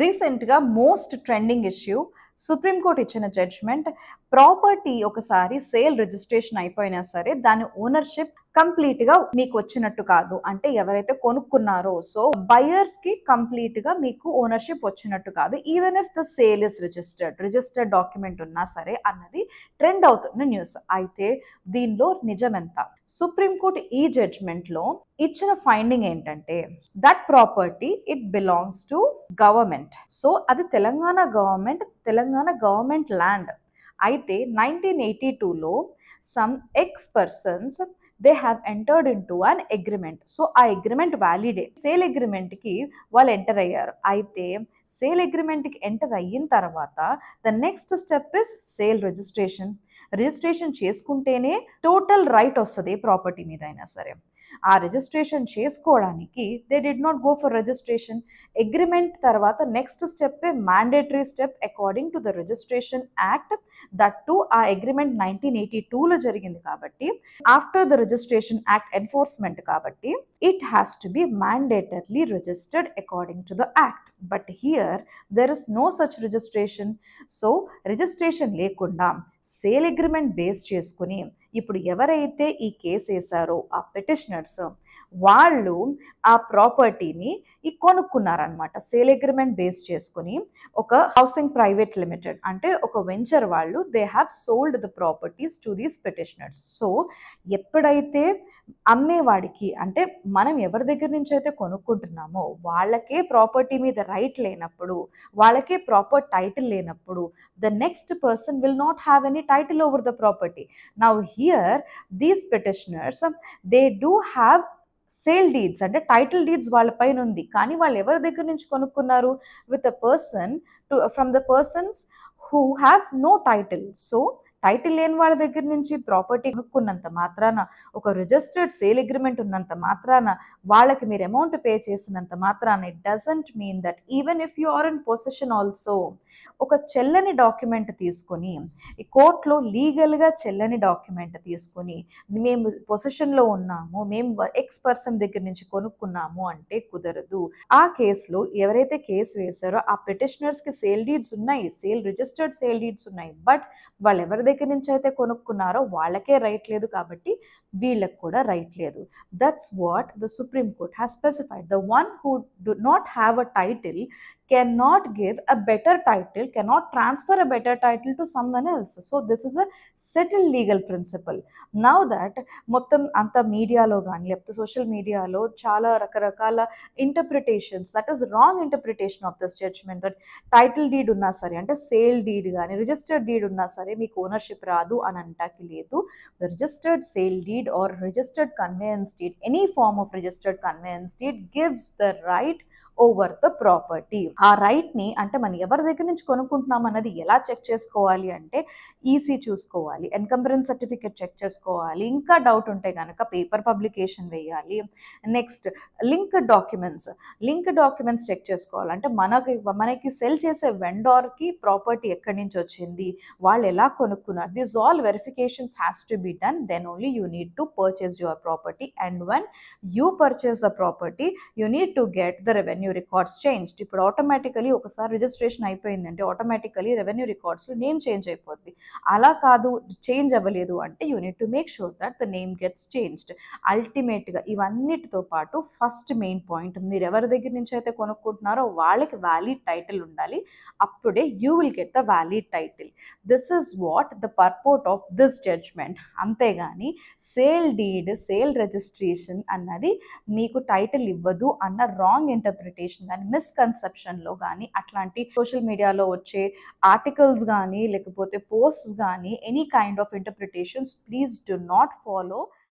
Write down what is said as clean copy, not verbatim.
రీసెంట్‌గా most trending issue supreme court ఇచ్చిన judgement property ఒకసారి సేల్ రిజిస్ట్రేషన్ అయిపోయినా సరే దాని ఓనర్‌షిప్ కంప్లీట్‌గా మీకు వచ్చినట్టు కాదు. అంటే ఎవరైతే కొనుక్కున్నారో బయర్స్‌కి కంప్లీట్‌గా మీకు ఓనర్‌షిప్ వచ్చినట్టు కాదు. Even if the sale is registered document ఉన్నా సరే అన్నది ట్రెండ్ అవుతున్న న్యూస్. అయితే దీనిలో నిజమెంత? సుప్రీం కోర్ట్ ఈ జడ్జ్‌మెంట్‌లో ఇచ్చిన ఫైండింగ్ ఏంటంటే that property it belongs to government. So అది తెలంగాణ గవర్నమెంట్ ల్యాండ్. అయితే 1982లో some ex persons they have entered into an agreement. So ఆ అగ్రిమెంట్ వ్యాలిడే. సేల్ అగ్రిమెంట్కి వాళ్ళు ఎంటర్ అయ్యారు. అయితే సేల్ అగ్రిమెంట్కి ఎంటర్ అయిన తర్వాత the next step is sale registration చేసుకుంటేనే టోటల్ రైట్ వస్తుంది ప్రాపర్టీ మీద అయినా సరే. ఆ రిజిస్ట్రేషన్ చేసుకోవడానికి they did not go for registration. Agreement తర్వాత next step mandatory step according to the registration act. That too ఆ అగ్రిమెంట్ 1982లో జరిగింది కాబట్టి after the registration act enforcement కాబట్టి it has to be mandatorily registered according to the act. But here there is no such registration. So registration లేకుండా sale agreement base చేసుకుని ఇప్పుడు ఎవరైతే ఈ కేసు వేశారో ఆ పిటిషనర్స్ వాళ్ళు ఆ ప్రాపర్టీని కొనుక్కున్నారనమాట. సేల్ అగ్రిమెంట్ బేస్ చేసుకుని ఒక హౌసింగ్ ప్రైవేట్ లిమిటెడ్ అంటే ఒక వెంచర్ వాళ్ళు they have sold the properties to these petitioners. So ఎప్పుడైతే అమ్మేవాడికి అంటే మనం ఎవరి దగ్గర నుంచి అయితే కొనుక్కుంటున్నామో వాళ్ళకే ప్రాపర్టీ మీద రైట్ లేనప్పుడు, వాళ్ళకే ప్రాపర్ టైటిల్ లేనప్పుడు the next person will not have any title over the property. Now here these petitioners they do have sale deeds అంటే టైటిల్ డీడ్స్ వాళ్ళ పైన ఉంది. కానీ వాళ్ళు ఎవరి దగ్గర నుంచి కొనుక్కున్నారు? With a person from the persons who have no title. So title లేని వాళ్ళ దగ్గర నుంచి ప్రాపర్టీ కొనుక్కున్నంత మాత్రాన, ఒక రిజిస్టర్డ్ సేల్ అగ్రిమెంట్ ఉన్నంత మాత్రాన, వాళ్ళకి మీరు అమౌంట్ పే చేసినంత మాత్రాన it doesn't mean that even if you are in possession also. ఒక చెల్లని డాక్యుమెంట్ తీసుకొని ఈ కోర్టులో లీగల్గా చెల్లని డాక్యుమెంట్ తీసుకొని మేము పొసెషన్లో ఉన్నాము, మేము ఎక్స్ పర్సన్ దగ్గర నుంచి కొనుక్కున్నాము అంటే కుదరదు. ఆ కేసులో ఎవరైతే కేసు వేశారో ఆ పిటిషనర్స్కి సేల్ డీడ్స్ ఉన్నాయి, రిజిస్టర్డ్ సేల్ డీడ్స్ ఉన్నాయి. బట్ వాళ్ళు ఎవరి దగ్గర నుంచి అయితే కొనుక్కున్నారో వాళ్ళకే రైట్ లేదు కాబట్టి వీళ్ళకి కూడా రైట్ లేదు. That's what the supreme court has specified. The one who do not have a title cannot give a better title, cannot transfer a better title to someone else. So this is a settled legal principle. Now that మొత్తం అంత మీడియాలో కానీ లేకపోతే social మీడియాలో చాలా రకరకాల interpretations, that is wrong interpretation of this judgment. That title deed ఉన్నా సరే అంటే సేల్ డీడ్ కానీ రిజిస్టర్డ్ డీడ్ ఉన్నా సరే మీకు ఓనర్షిప్ రాదు అని అంటాకి లేదు. The registered sale deed or registered conveyance deed, any form of registered conveyance deed gives the right over the property. ఆ రైట్ని అంటే మనం ఎవరి దగ్గర నుంచి కొనుక్కుంటున్నాం అన్నది ఎలా చెక్ చేసుకోవాలి అంటే ఈసీ చూసుకోవాలి, ఎన్కంబరెన్స్ సర్టిఫికేట్ చెక్ చేసుకోవాలి, ఇంకా డౌట్ ఉంటే కనుక పేపర్ పబ్లికేషన్ వేయాలి. నెక్స్ట్ లింక్డ్ డాక్యుమెంట్స్ చెక్ చేసుకోవాలి. అంటే మనకి సెల్ చేసే వెండార్కి ప్రాపర్టీ ఎక్కడి నుంచి వచ్చింది, వాళ్ళు ఎలా కొనుక్కున్నారు, this all verifications has to be done. Then only you need to purchase your property. And when you purchase the property you need to get the revenue records changed. ఇప్పుడు automatically ఒకసారి registration అయిపోయిందంటే automatically revenue రికార్డ్స్లో name change అయిపోద్ది. అలా కాదు, change అవ్వలేదు అంటే you need to make sure that the name gets changed. అల్టిమేట్గా ఇవన్నిటితో పాటు ఫస్ట్ మెయిన్ పాయింట్, మీరు ఎవరి దగ్గర నుంచి అయితే కొనుక్కుంటున్నారో వాళ్ళకి వ్యాలిడ్ టైటిల్ ఉండాలి. అప్పుడే you will get the valid title. This is what the purport of this judgment. అంతేగాని సేల్ డీడ్, సేల్ రిజిస్ట్రేషన్ అన్నది మీకు టైటిల్ ఇవ్వదు అన్న రాంగ్ ఇంటర్ప్రిటేషన్ కానీ మిస్కన్సెప్షన్లో కానీ అట్లాంటి సోషల్ మీడియాలో వచ్చే ఆర్టికల్స్ కానీ లేకపోతే పోస్ట్స్ కానీ any kind of interpretations please do not follow.